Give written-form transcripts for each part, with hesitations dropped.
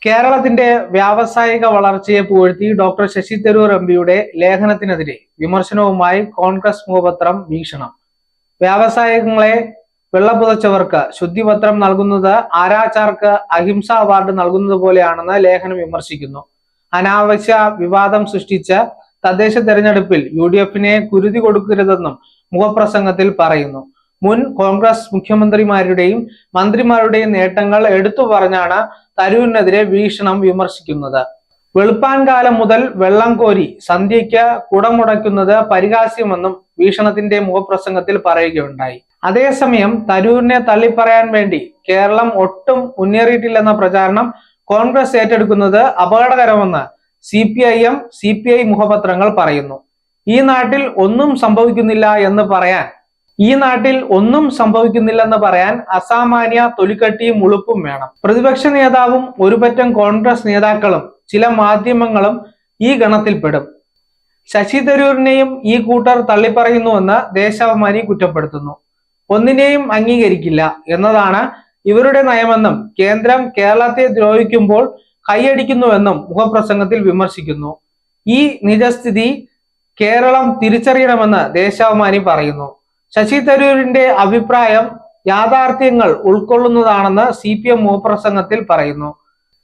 കേരളത്തിന്റെ വ്യാവസായിക വളർച്ചയെ പുകഴ്ത്തി ഡോക്ടർ ശശി തരൂർ എംപിയുടെ ലേഖനത്തിനെതിരെ വിമർശനവുമായി കോൺഗ്രസ് മുഖപത്രം വീക്ഷണം. വ്യാവസായികങ്ങളെ വെള്ളപുതച്ചവർക്ക് ശുദ്ധിപത്രം നൽകുന്നത് ആരാച്ചാർക്ക് അഹിംസ അവാർഡ് നൽകുന്നത് പോലെയാണെന്ന് ലേഖനം വിമർശിക്കുന്നു. അനാവശ്യ വിവാദം സൃഷ്ടിച്ച തദ്ദേശ തെരഞ്ഞെടുപ്പിൽ UDF-നെ കുരുതി കൊടുക്കരുതെന്നും മുഖപ്രസംഗത്തിൽ പറയുന്നു. മുൻ കോൺഗ്രസ് മുഖ്യമന്ത്രിമാരുടെയും മന്ത്രിമാരുടെയും നേട്ടങ്ങൾ എടുത്തു പറഞ്ഞാണ് തരൂരിനെതിരെ വീക്ഷണം വിമർശിക്കുന്നത്. വെളുപ്പാൻ കാലം മുതൽ വെള്ളം കോരി സന്ധ്യയ്ക്ക് കുടമുടയ്ക്കുന്നത് പരിഹാസ്യമെന്നും വീക്ഷണത്തിന്റെ മുഖപ്രസംഗത്തിൽ പറയുകയുണ്ടായി. അതേസമയം തരൂരിനെ തള്ളിപ്പറയാൻ വേണ്ടി കേരളം ഒട്ടും മുന്നേറിയിട്ടില്ലെന്ന പ്രചാരണം കോൺഗ്രസ് ഏറ്റെടുക്കുന്നത് അപകടകരമെന്ന് CPI മുഖപത്രങ്ങൾ പറയുന്നു. ഈ നാട്ടിൽ ഒന്നും സംഭവിക്കുന്നില്ലെന്ന് പറയാൻ അസാമാന്യ തൊലിക്കട്ടിയും ഉളുപ്പും വേണം. പ്രതിപക്ഷ നേതാവും ഒരുപറ്റം കോൺഗ്രസ് നേതാക്കളും ചില മാധ്യമങ്ങളും ഈ ഗണത്തിൽപ്പെടും. ശശി തരൂരിനെയും ഈ കൂട്ടർ തള്ളിപ്പറയുന്നുവെന്ന് ദേശാഭിമാനി കുറ്റപ്പെടുത്തുന്നു. ഒന്നിനെയും അംഗീകരിക്കില്ല എന്നതാണ് ഇവരുടെ നയമെന്നും കേന്ദ്രം കേരളത്തെ ദ്രോഹിക്കുമ്പോൾ കൈയടിക്കുന്നുവെന്നും മുഖപ്രസംഗത്തിൽ വിമർശിക്കുന്നു. ഈ നിജസ്ഥിതി കേരളം തിരിച്ചറിയണമെന്ന് ദേശാഭിമാനി പറയുന്നു. ശശി തരൂരിന്റെ അഭിപ്രായം യാഥാർത്ഥ്യങ്ങൾ ഉൾക്കൊള്ളുന്നതാണെന്ന് CPM മുഖപ്രസംഗത്തിൽ പറയുന്നു.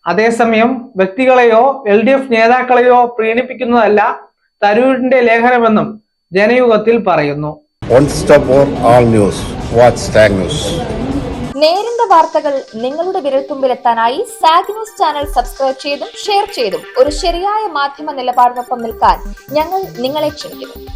അതേസമയം വ്യക്തികളെയോ LDF നേതാക്കളെയോ പ്രീണിപ്പിക്കുന്നതല്ല തരൂരിന്റെ ലേഖനമെന്നും ജനയുഗത്തിൽ പറയുന്നു. നേരിന്റെ വാർത്തകൾ നിങ്ങളുടെ വിരൽത്തുമ്പിലെത്താനായി സാഗ് ന്യൂസ് ചാനൽ സബ്സ്ക്രൈബ് ചെയ്തും ഷെയർ ചെയ്തും ഒരു ശരിയായ മാധ്യമ നിലപാടിനൊപ്പം നിൽക്കാൻ ഞങ്ങൾ നിങ്ങളെ ക്ഷണിക്കുന്നു.